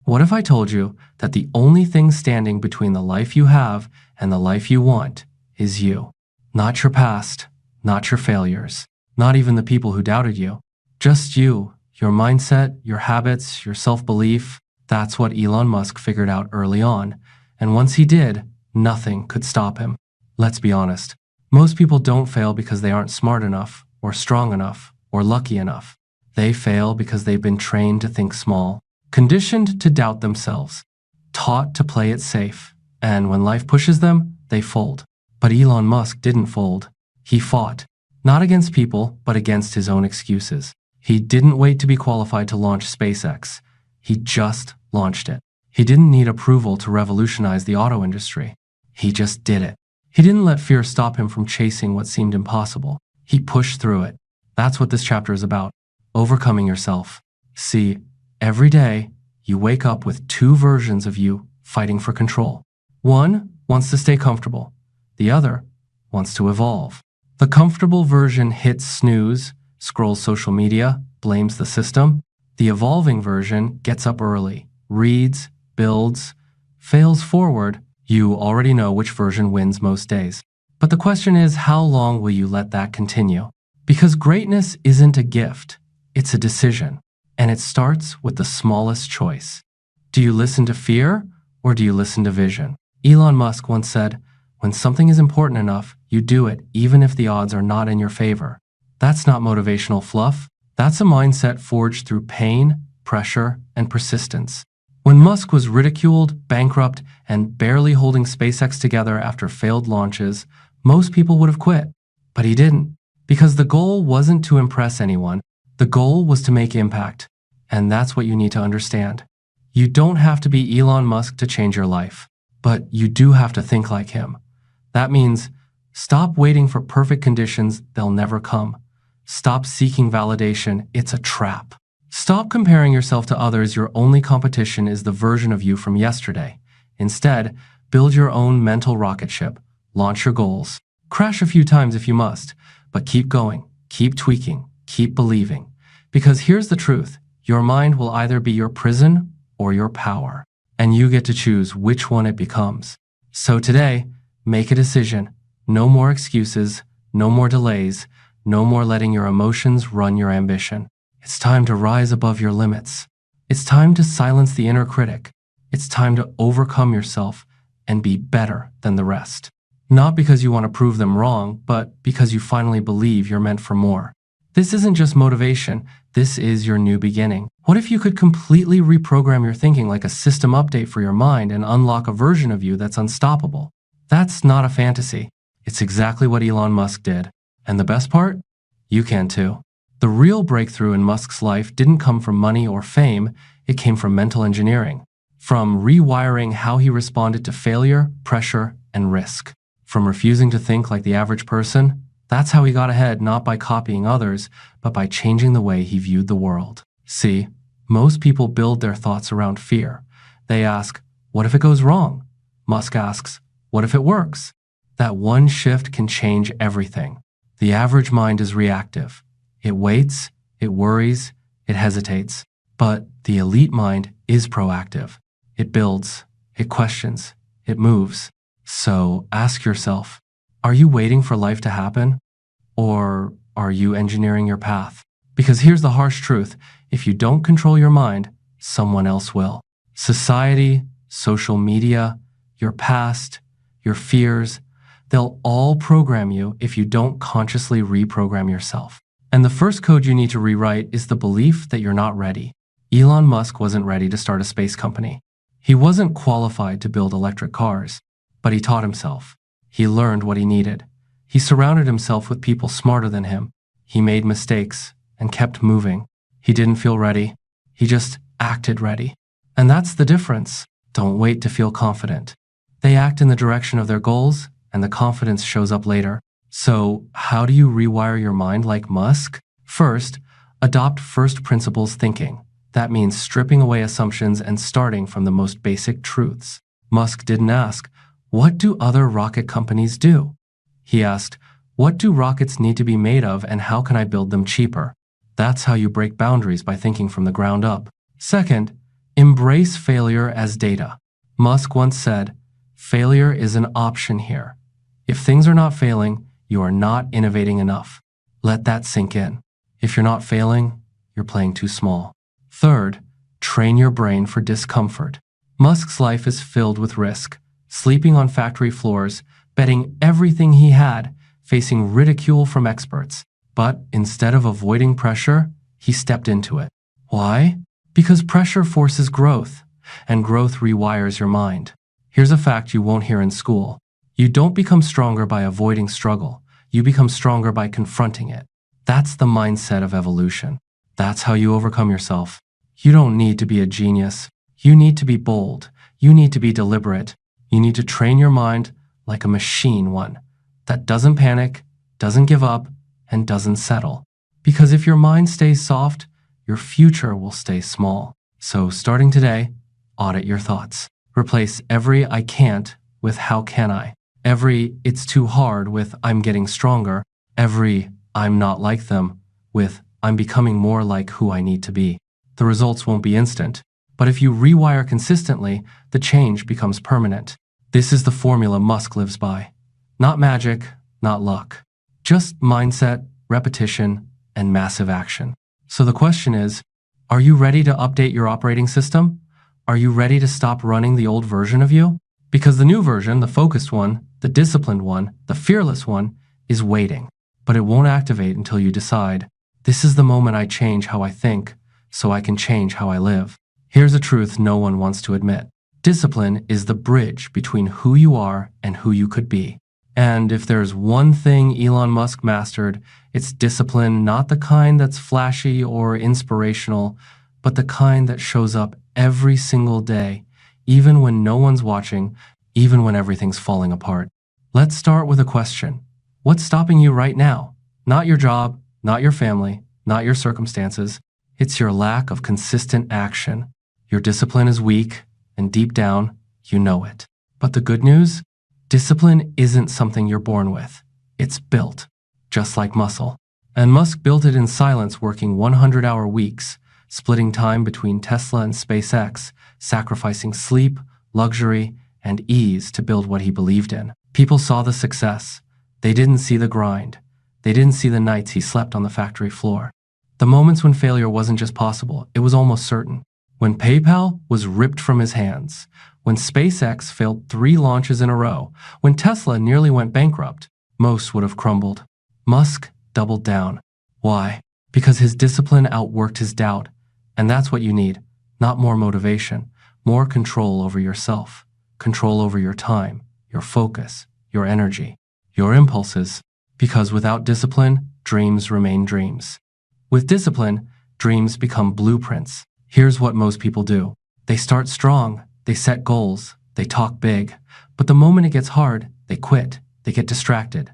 What if I told you that the only thing standing between the life you have and the life you want is you? Not your past, not your failures, not even the people who doubted you. Just you, your mindset, your habits, your self-belief. That's what Elon Musk figured out early on. And once he did, nothing could stop him. Let's be honest. Most people don't fail because they aren't smart enough, or strong enough, or lucky enough. They fail because they've been trained to think small, conditioned to doubt themselves, taught to play it safe, and when life pushes them, they fold. But Elon Musk didn't fold. He fought, not against people, but against his own excuses. He didn't wait to be qualified to launch SpaceX. He just launched it. He didn't need approval to revolutionize the auto industry. He just did it. He didn't let fear stop him from chasing what seemed impossible. He pushed through it. That's what this chapter is about. Overcoming yourself. See, every day, you wake up with two versions of you fighting for control. One wants to stay comfortable. The other wants to evolve. The comfortable version hits snooze, scrolls social media, blames the system. The evolving version gets up early, reads, builds, fails forward. You already know which version wins most days. But the question is, how long will you let that continue? Because greatness isn't a gift, it's a decision. And it starts with the smallest choice. Do you listen to fear or do you listen to vision? Elon Musk once said, when something is important enough, you do it even if the odds are not in your favor. That's not motivational fluff. That's a mindset forged through pain, pressure, and persistence. When Musk was ridiculed, bankrupt, and barely holding SpaceX together after failed launches, most people would have quit. But he didn't, because the goal wasn't to impress anyone. The goal was to make impact. And that's what you need to understand. You don't have to be Elon Musk to change your life, but you do have to think like him. That means stop waiting for perfect conditions, they'll never come. Stop seeking validation, it's a trap. Stop comparing yourself to others. Your only competition is the version of you from yesterday. Instead, build your own mental rocket ship. Launch your goals. Crash a few times if you must, but keep going, keep tweaking, keep believing. Because here's the truth. Your mind will either be your prison or your power, and you get to choose which one it becomes. So today, make a decision. No more excuses, no more delays, no more letting your emotions run your ambition. It's time to rise above your limits. It's time to silence the inner critic. It's time to overcome yourself and be better than the rest. Not because you want to prove them wrong, but because you finally believe you're meant for more. This isn't just motivation, this is your new beginning. What if you could completely reprogram your thinking like a system update for your mind and unlock a version of you that's unstoppable? That's not a fantasy. It's exactly what Elon Musk did. And the best part? You can too. The real breakthrough in Musk's life didn't come from money or fame, it came from mental engineering. From rewiring how he responded to failure, pressure, and risk. From refusing to think like the average person. That's how he got ahead, not by copying others, but by changing the way he viewed the world. See, most people build their thoughts around fear. They ask, what if it goes wrong? Musk asks, what if it works? That one shift can change everything. The average mind is reactive. It waits, it worries, it hesitates. But the elite mind is proactive. It builds, it questions, it moves. So ask yourself, are you waiting for life to happen? Or are you engineering your path? Because here's the harsh truth. If you don't control your mind, someone else will. Society, social media, your past, your fears, they'll all program you if you don't consciously reprogram yourself. And the first code you need to rewrite is the belief that you're not ready. Elon Musk wasn't ready to start a space company. He wasn't qualified to build electric cars, but he taught himself. He learned what he needed. He surrounded himself with people smarter than him. He made mistakes and kept moving. He didn't feel ready. He just acted ready. And that's the difference. Don't wait to feel confident. They act in the direction of their goals, and the confidence shows up later. So, how do you rewire your mind like Musk? First, adopt first principles thinking. That means stripping away assumptions and starting from the most basic truths. Musk didn't ask, what do other rocket companies do? He asked, what do rockets need to be made of and how can I build them cheaper? That's how you break boundaries, by thinking from the ground up. Second, Embrace failure as data. Musk once said, failure is an option here. If things are not failing, you are not innovating enough. Let that sink in. If you're not failing, you're playing too small. Third, train your brain for discomfort. Musk's life is filled with risk, sleeping on factory floors, betting everything he had, facing ridicule from experts. But instead of avoiding pressure, he stepped into it. Why? Because pressure forces growth, and growth rewires your mind. Here's a fact you won't hear in school. You don't become stronger by avoiding struggle. You become stronger by confronting it. That's the mindset of evolution. That's how you overcome yourself. You don't need to be a genius. You need to be bold. You need to be deliberate. You need to train your mind like a machine one that doesn't panic, doesn't give up, and doesn't settle. Because if your mind stays soft, your future will stay small. So starting today, audit your thoughts. Replace every I can't with how can I. Every it's too hard with I'm getting stronger. Every I'm not like them with I'm becoming more like who I need to be. The results won't be instant, but if you rewire consistently, the change becomes permanent. This is the formula Musk lives by. Not magic, not luck. Just mindset, repetition, and massive action. So the question is, are you ready to update your operating system? Are you ready to stop running the old version of you? Because the new version, the focused one, the disciplined one, the fearless one, is waiting. But it won't activate until you decide, this is the moment I change how I think, so I can change how I live. Here's a truth no one wants to admit. Discipline is the bridge between who you are and who you could be. And if there's one thing Elon Musk mastered, it's discipline, not the kind that's flashy or inspirational, but the kind that shows up every single day, even when no one's watching, even when everything's falling apart. Let's start with a question. What's stopping you right now? Not your job, not your family, not your circumstances. It's your lack of consistent action. Your discipline is weak, and deep down, you know it. But the good news? Discipline isn't something you're born with. It's built, just like muscle. And Musk built it in silence, working 100-hour weeks, splitting time between Tesla and SpaceX, sacrificing sleep, luxury, and ease to build what he believed in. People saw the success. They didn't see the grind. They didn't see the nights he slept on the factory floor. The moments when failure wasn't just possible, it was almost certain. When PayPal was ripped from his hands, when SpaceX failed 3 launches in a row, when Tesla nearly went bankrupt, most would have crumbled. Musk doubled down. Why? Because his discipline outworked his doubt. And that's what you need. Not more motivation, more control over yourself, control over your time, your focus, your energy, your impulses. Because without discipline, dreams remain dreams. With discipline, dreams become blueprints. Here's what most people do. They start strong, they set goals, they talk big, but the moment it gets hard, they quit, they get distracted.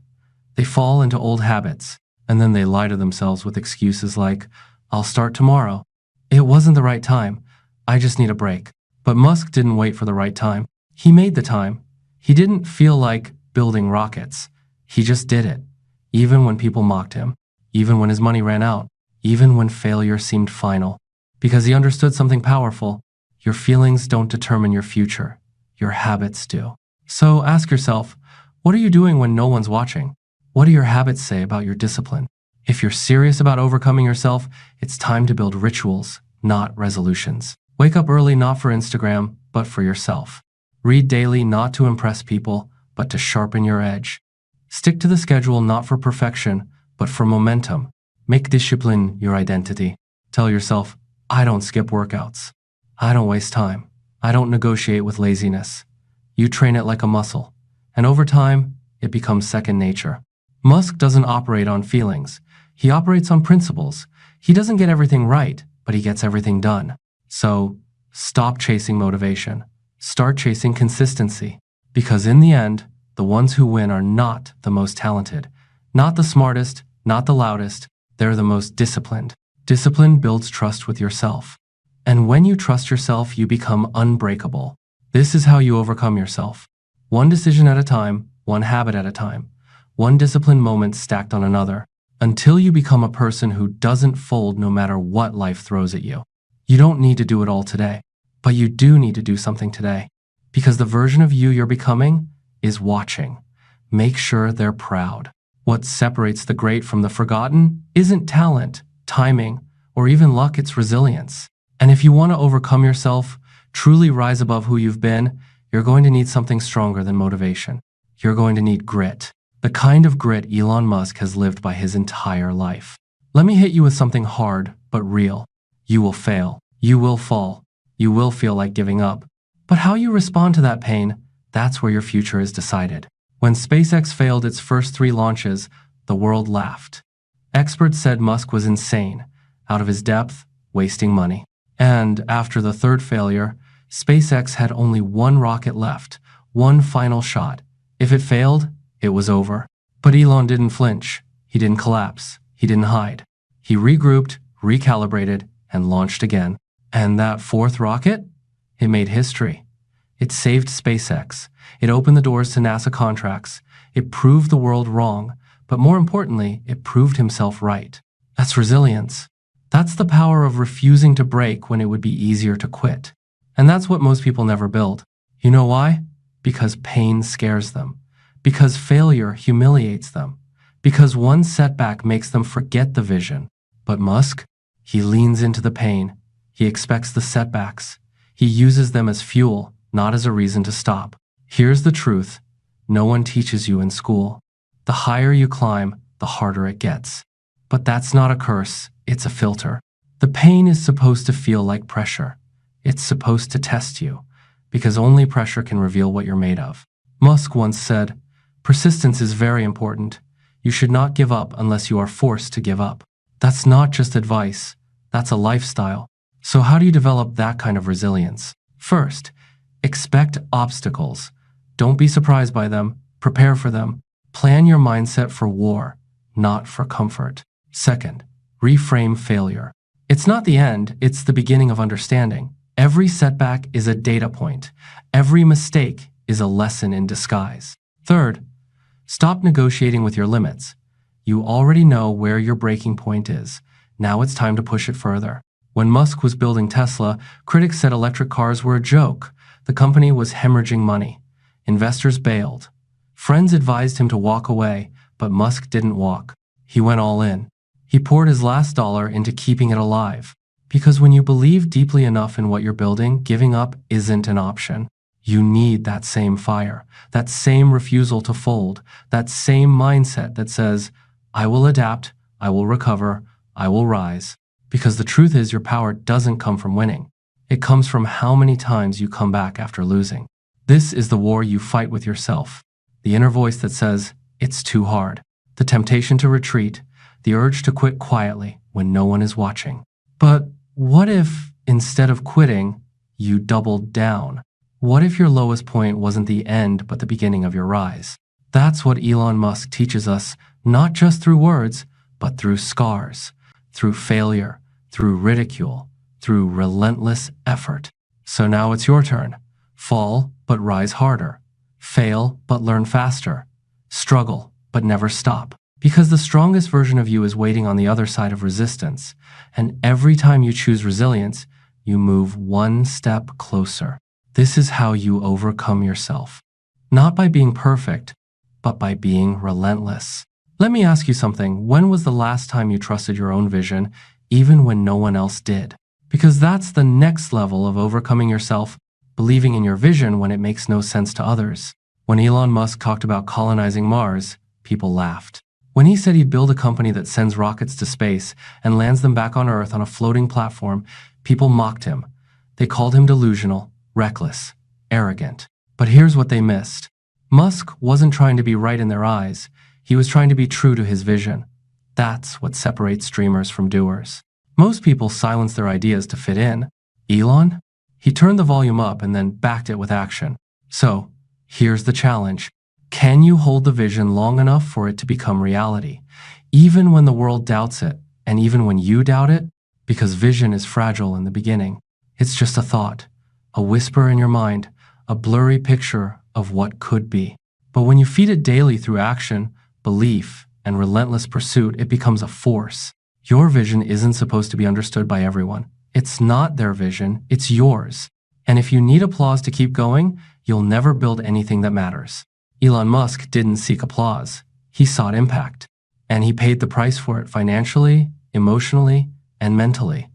They fall into old habits, and then they lie to themselves with excuses like, I'll start tomorrow. It wasn't the right time. I just need a break. But Musk didn't wait for the right time. He made the time. He didn't feel like building rockets. He just did it. Even when people mocked him, even when his money ran out, even when failure seemed final. Because he understood something powerful. Your feelings don't determine your future. Your habits do. So ask yourself, what are you doing when no one's watching? What do your habits say about your discipline? If you're serious about overcoming yourself, it's time to build rituals, not resolutions. Wake up early not for Instagram, but for yourself. Read daily not to impress people, but to sharpen your edge. Stick to the schedule not for perfection, but for momentum. Make discipline your identity. Tell yourself, I don't skip workouts. I don't waste time. I don't negotiate with laziness. You train it like a muscle, and over time, it becomes second nature. Musk doesn't operate on feelings. He operates on principles. He doesn't get everything right, but he gets everything done. So, stop chasing motivation. Start chasing consistency. Because in the end, the ones who win are not the most talented, not the smartest, not the loudest. They're the most disciplined. Discipline builds trust with yourself. And when you trust yourself, you become unbreakable. This is how you overcome yourself. One decision at a time, one habit at a time, one disciplined moment stacked on another, until you become a person who doesn't fold no matter what life throws at you. You don't need to do it all today. But you do need to do something today, because the version of you you're becoming is watching. Make sure they're proud. What separates the great from the forgotten isn't talent, timing, or even luck, it's resilience. And if you want to overcome yourself, truly rise above who you've been, you're going to need something stronger than motivation. You're going to need grit. The kind of grit Elon Musk has lived by his entire life. Let me hit you with something hard, but real. You will fail. You will fall. You will feel like giving up. But how you respond to that pain, that's where your future is decided. When SpaceX failed its first 3 launches, the world laughed. Experts said Musk was insane, out of his depth, wasting money. And after the 3rd failure, SpaceX had only 1 rocket left, 1 final shot. If it failed, it was over. But Elon didn't flinch. He didn't collapse. He didn't hide. He regrouped, recalibrated, and launched again. And that 4th rocket? It made history. It saved SpaceX. It opened the doors to NASA contracts. It proved the world wrong. But more importantly, it proved himself right. That's resilience. That's the power of refusing to break when it would be easier to quit. And that's what most people never build. You know why? Because pain scares them. Because failure humiliates them. Because one setback makes them forget the vision. But Musk, he leans into the pain. He expects the setbacks. He uses them as fuel, not as a reason to stop. Here's the truth. No one teaches you in school. The higher you climb, the harder it gets. But that's not a curse, it's a filter. The pain is supposed to feel like pressure. It's supposed to test you, because only pressure can reveal what you're made of. Musk once said, "Persistence is very important. You should not give up unless you are forced to give up." That's not just advice, that's a lifestyle. So how do you develop that kind of resilience? First, expect obstacles. Don't be surprised by them, prepare for them. Plan your mindset for war, not for comfort. Second, reframe failure. It's not the end, it's the beginning of understanding. Every setback is a data point. Every mistake is a lesson in disguise. Third, stop negotiating with your limits. You already know where your breaking point is. Now it's time to push it further. When Musk was building Tesla, critics said electric cars were a joke. The company was hemorrhaging money. Investors bailed. Friends advised him to walk away, but Musk didn't walk. He went all in. He poured his last dollar into keeping it alive. Because when you believe deeply enough in what you're building, giving up isn't an option. You need that same fire, that same refusal to fold, that same mindset that says, I will adapt, I will recover, I will rise. Because the truth is your power doesn't come from winning. It comes from how many times you come back after losing. This is the war you fight with yourself. The inner voice that says, it's too hard. The temptation to retreat, the urge to quit quietly when no one is watching. But what if, instead of quitting, you doubled down? What if your lowest point wasn't the end but the beginning of your rise? That's what Elon Musk teaches us, not just through words, but through scars, through failure, through ridicule, through relentless effort. So now it's your turn. Fall, but rise harder. Fail, but learn faster. Struggle, but never stop. Because the strongest version of you is waiting on the other side of resistance. And every time you choose resilience, you move one step closer. This is how you overcome yourself. Not by being perfect, but by being relentless. Let me ask you something. When was the last time you trusted your own vision, even when no one else did? Because that's the next level of overcoming yourself, believing in your vision when it makes no sense to others. When Elon Musk talked about colonizing Mars, people laughed. When he said he'd build a company that sends rockets to space and lands them back on Earth on a floating platform, people mocked him. They called him delusional, reckless, arrogant. But here's what they missed. Musk wasn't trying to be right in their eyes. He was trying to be true to his vision. That's what separates dreamers from doers. Most people silence their ideas to fit in. Elon? He turned the volume up and then backed it with action. So, here's the challenge. Can you hold the vision long enough for it to become reality? Even when the world doubts it, and even when you doubt it? Because vision is fragile in the beginning. It's just a thought, a whisper in your mind, a blurry picture of what could be. But when you feed it daily through action, belief, and relentless pursuit, it becomes a force. Your vision isn't supposed to be understood by everyone. It's not their vision, it's yours. And if you need applause to keep going, you'll never build anything that matters. Elon Musk didn't seek applause. He sought impact. And he paid the price for it financially, emotionally, and mentally.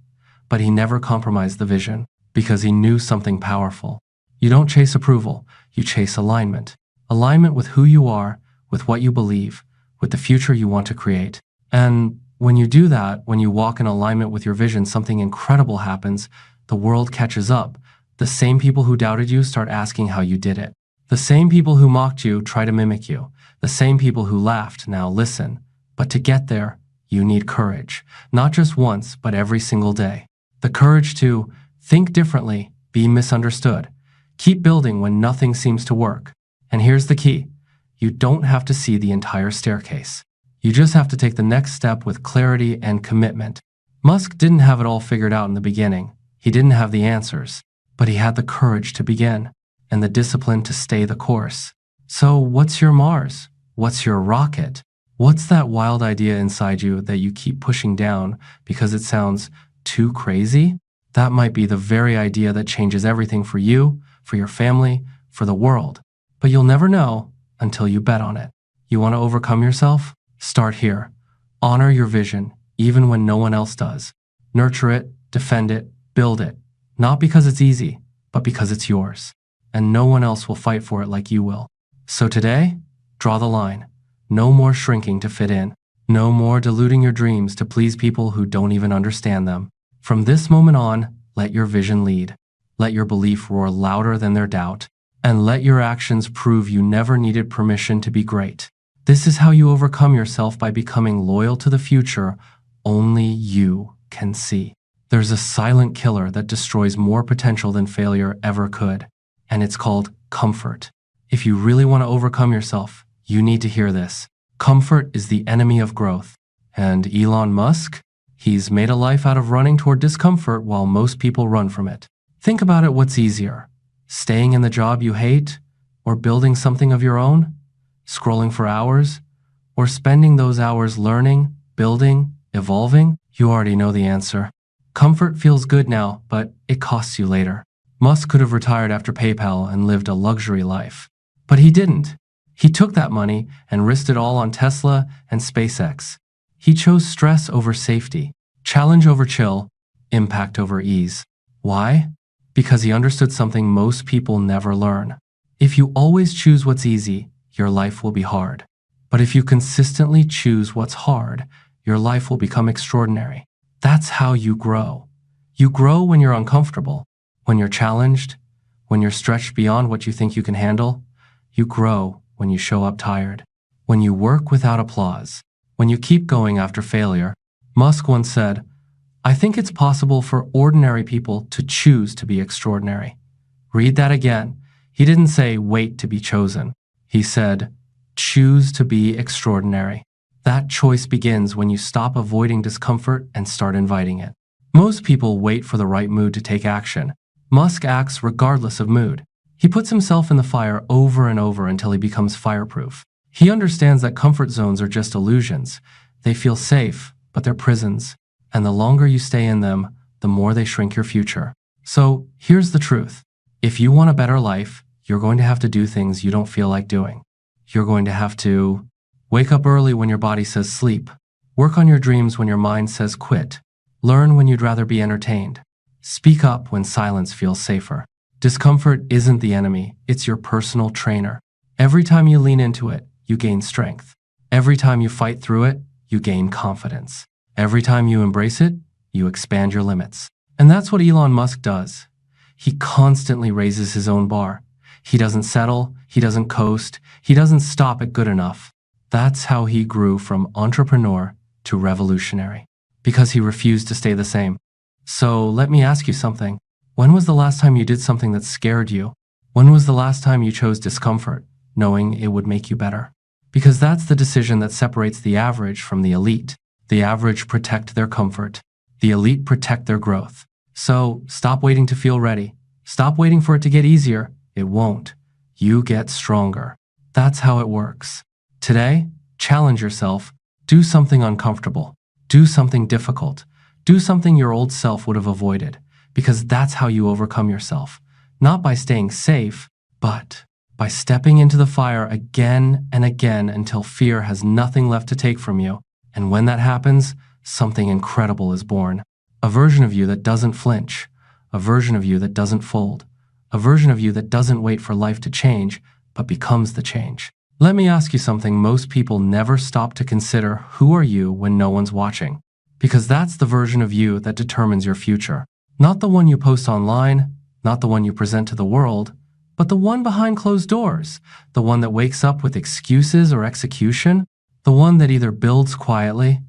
But he never compromised the vision because he knew something powerful. You don't chase approval, you chase alignment. Alignment with who you are, with what you believe, with the future you want to create. And when you do that, when you walk in alignment with your vision, something incredible happens. The world catches up. The same people who doubted you start asking how you did it. The same people who mocked you try to mimic you. The same people who laughed now listen. But to get there, you need courage. Not just once, but every single day. The courage to think differently, be misunderstood. Keep building when nothing seems to work. And here's the key. You don't have to see the entire staircase. You just have to take the next step with clarity and commitment. Musk didn't have it all figured out in the beginning. He didn't have the answers, but he had the courage to begin and the discipline to stay the course. So what's your Mars? What's your rocket? What's that wild idea inside you that you keep pushing down because it sounds too crazy? That might be the very idea that changes everything for you, for your family, for the world. But you'll never know until you bet on it. You want to overcome yourself? Start here. Honor your vision, even when no one else does. Nurture it, defend it, build it. Not because it's easy, but because it's yours. And no one else will fight for it like you will. So today, draw the line. No more shrinking to fit in. No more diluting your dreams to please people who don't even understand them. From this moment on, let your vision lead. Let your belief roar louder than their doubt. And let your actions prove you never needed permission to be great. This is how you overcome yourself, by becoming loyal to the future only you can see. There's a silent killer that destroys more potential than failure ever could, and it's called comfort. If you really want to overcome yourself, you need to hear this. Comfort is the enemy of growth. And Elon Musk? He's made a life out of running toward discomfort while most people run from it. Think about it, what's easier? Staying in the job you hate, or building something of your own? Scrolling for hours, or spending those hours learning, building, evolving? You already know the answer. Comfort feels good now, but it costs you later. Musk could have retired after PayPal and lived a luxury life. But he didn't. He took that money and risked it all on Tesla and SpaceX. He chose stress over safety, challenge over chill, impact over ease. Why? Because he understood something most people never learn. If you always choose what's easy, your life will be hard. But if you consistently choose what's hard, your life will become extraordinary. That's how you grow. You grow when you're uncomfortable, when you're challenged, when you're stretched beyond what you think you can handle. You grow when you show up tired, when you work without applause, when you keep going after failure. Musk once said, "I think it's possible for ordinary people to choose to be extraordinary." Read that again. He didn't say wait to be chosen. He said, choose to be extraordinary. That choice begins when you stop avoiding discomfort and start inviting it. Most people wait for the right mood to take action. Musk acts regardless of mood. He puts himself in the fire over and over until he becomes fireproof. He understands that comfort zones are just illusions. They feel safe, but they're prisons. And the longer you stay in them, the more they shrink your future. So here's the truth. If you want a better life, you're going to have to do things you don't feel like doing. You're going to have to wake up early when your body says sleep. Work on your dreams when your mind says quit. Learn when you'd rather be entertained. Speak up when silence feels safer. Discomfort isn't the enemy, it's your personal trainer. Every time you lean into it, you gain strength. Every time you fight through it, you gain confidence. Every time you embrace it, you expand your limits. And that's what Elon Musk does. He constantly raises his own bar. He doesn't settle, he doesn't coast, he doesn't stop at good enough. That's how he grew from entrepreneur to revolutionary, because he refused to stay the same. So let me ask you something. When was the last time you did something that scared you? When was the last time you chose discomfort, knowing it would make you better? Because that's the decision that separates the average from the elite. The average protect their comfort. The elite protect their growth. So stop waiting to feel ready. Stop waiting for it to get easier. It won't. You get stronger. That's how it works. Today, challenge yourself. Do something uncomfortable. Do something difficult. Do something your old self would have avoided, because that's how you overcome yourself. not by staying safe, but by stepping into the fire again and again until fear has nothing left to take from you. And when that happens, something incredible is born. A version of you that doesn't flinch, a version of you that doesn't fold, a version of you that doesn't wait for life to change, but becomes the change. Let me ask you something most people never stop to consider. Who are you when no one's watching? Because that's the version of you that determines your future. Not the one you post online, not the one you present to the world, but the one behind closed doors, the one that wakes up with excuses or execution, the one that either builds quietly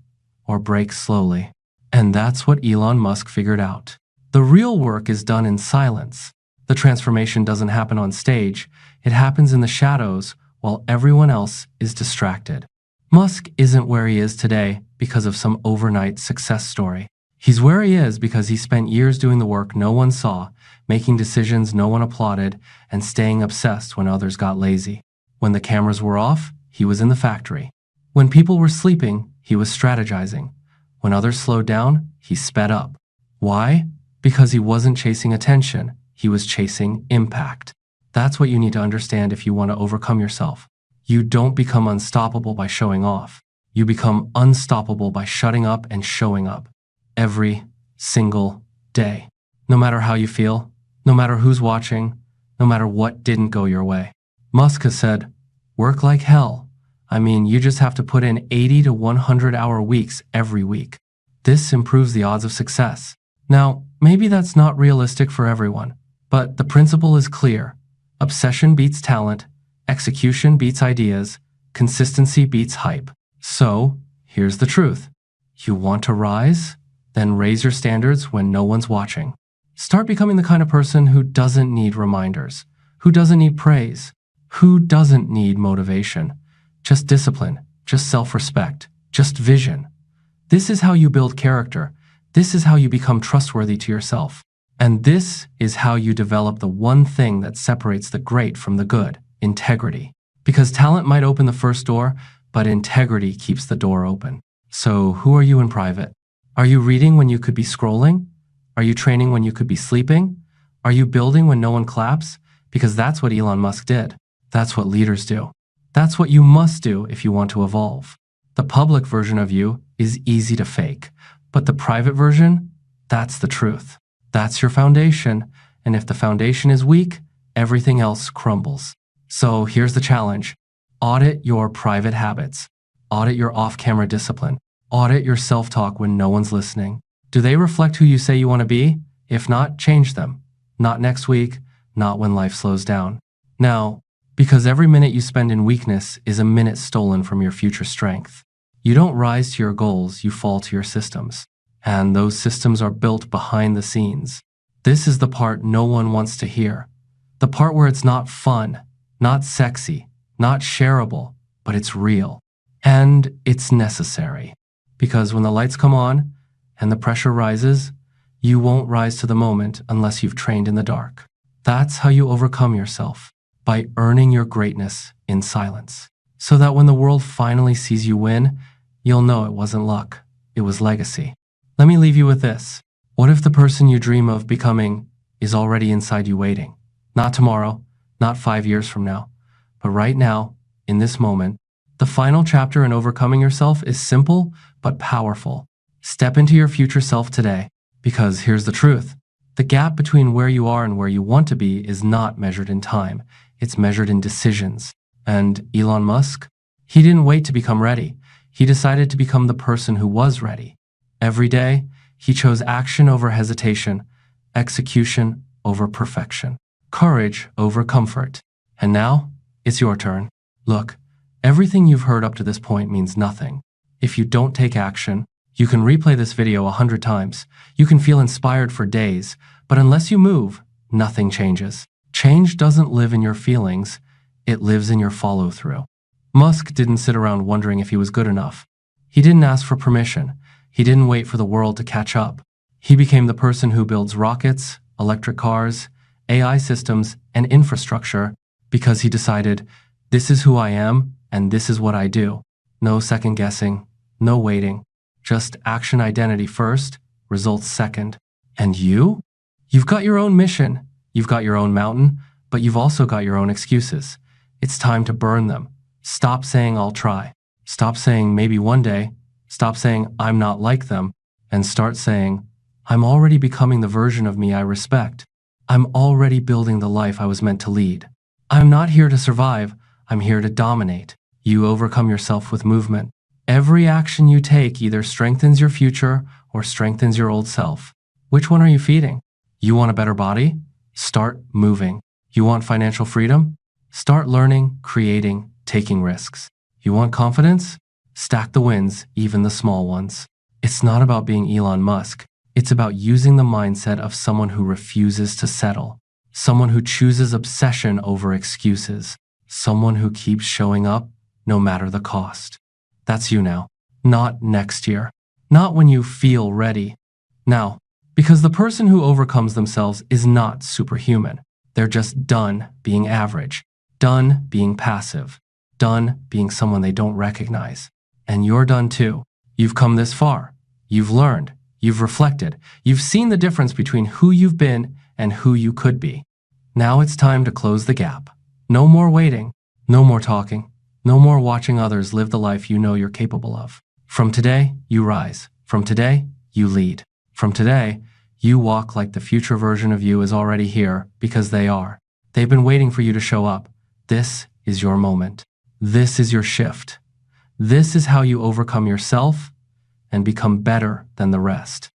or breaks slowly. And that's what Elon Musk figured out. The real work is done in silence. The transformation doesn't happen on stage. It happens in the shadows while everyone else is distracted. Musk isn't where he is today because of some overnight success story. He's where he is because he spent years doing the work no one saw, making decisions no one applauded, and staying obsessed when others got lazy. When the cameras were off, he was in the factory. When people were sleeping, he was strategizing. When others slowed down, he sped up. Why? Because he wasn't chasing attention, he was chasing impact. That's what you need to understand if you want to overcome yourself. You don't become unstoppable by showing off. You become unstoppable by shutting up and showing up. Every single day. No matter how you feel, no matter who's watching, no matter what didn't go your way. Musk has said, work like hell. I mean, you just have to put in 80 to 100-hour weeks every week. This improves the odds of success. Now, maybe that's not realistic for everyone, but the principle is clear. Obsession beats talent, execution beats ideas, consistency beats hype. So, here's the truth. You want to rise? Then raise your standards when no one's watching. Start becoming the kind of person who doesn't need reminders, who doesn't need praise, who doesn't need motivation. Just discipline, just self-respect, just vision. This is how you build character. This is how you become trustworthy to yourself. And this is how you develop the one thing that separates the great from the good, integrity. Because talent might open the first door, but integrity keeps the door open. So who are you in private? Are you reading when you could be scrolling? Are you training when you could be sleeping? Are you building when no one claps? Because that's what Elon Musk did. That's what leaders do. That's what you must do if you want to evolve. The public version of you is easy to fake, but the private version, that's the truth. That's your foundation, and if the foundation is weak, everything else crumbles. So here's the challenge. Audit your private habits. Audit your off-camera discipline. Audit your self-talk when no one's listening. Do they reflect who you say you want to be? If not, change them. Not next week, not when life slows down. Now, because every minute you spend in weakness is a minute stolen from your future strength. You don't rise to your goals, you fall to your systems. And those systems are built behind the scenes. This is the part no one wants to hear. The part where it's not fun, not sexy, not shareable, but it's real. And it's necessary. Because when the lights come on and the pressure rises, you won't rise to the moment unless you've trained in the dark. That's how you overcome yourself, by earning your greatness in silence. So that when the world finally sees you win, you'll know it wasn't luck, it was legacy. Let me leave you with this. What if the person you dream of becoming is already inside you waiting? Not tomorrow, not 5 years from now, but right now, in this moment. The final chapter in overcoming yourself is simple but powerful. Step into your future self today, because here's the truth. The gap between where you are and where you want to be is not measured in time. It's measured in decisions. And Elon Musk? He didn't wait to become ready. He decided to become the person who was ready. Every day, he chose action over hesitation, execution over perfection, courage over comfort. And now, it's your turn. Look, everything you've heard up to this point means nothing. If you don't take action, you can replay this video 100 times. You can feel inspired for days, but unless you move, nothing changes. Change doesn't live in your feelings, it lives in your follow-through. Musk didn't sit around wondering if he was good enough. He didn't ask for permission. He didn't wait for the world to catch up. He became the person who builds rockets, electric cars, AI systems, and infrastructure because he decided, this is who I am and this is what I do. No second guessing, no waiting. Just action identity first, results second. And you? You've got your own mission. You've got your own mountain, but you've also got your own excuses. It's time to burn them. Stop saying I'll try. Stop saying maybe one day. Stop saying I'm not like them. And start saying I'm already becoming the version of me I respect. I'm already building the life I was meant to lead. I'm not here to survive. I'm here to dominate. You overcome yourself with movement. Every action you take either strengthens your future or strengthens your old self. Which one are you feeding? You want a better body? Start moving. You want financial freedom? Start learning, creating, taking risks. You want confidence? Stack the wins, even the small ones. It's not about being Elon Musk. It's about using the mindset of someone who refuses to settle. Someone who chooses obsession over excuses. Someone who keeps showing up no matter the cost. That's you now. Not next year. Not when you feel ready. Now, because the person who overcomes themselves is not superhuman. They're just done being average. Done being passive. Done being someone they don't recognize. And you're done too. You've come this far. You've learned. You've reflected. You've seen the difference between who you've been and who you could be. Now it's time to close the gap. No more waiting. No more talking. No more watching others live the life you know you're capable of. From today, you rise. From today, you lead. From today, you walk like the future version of you is already here because they are. They've been waiting for you to show up. This is your moment. This is your shift. This is how you overcome yourself and become better than the rest.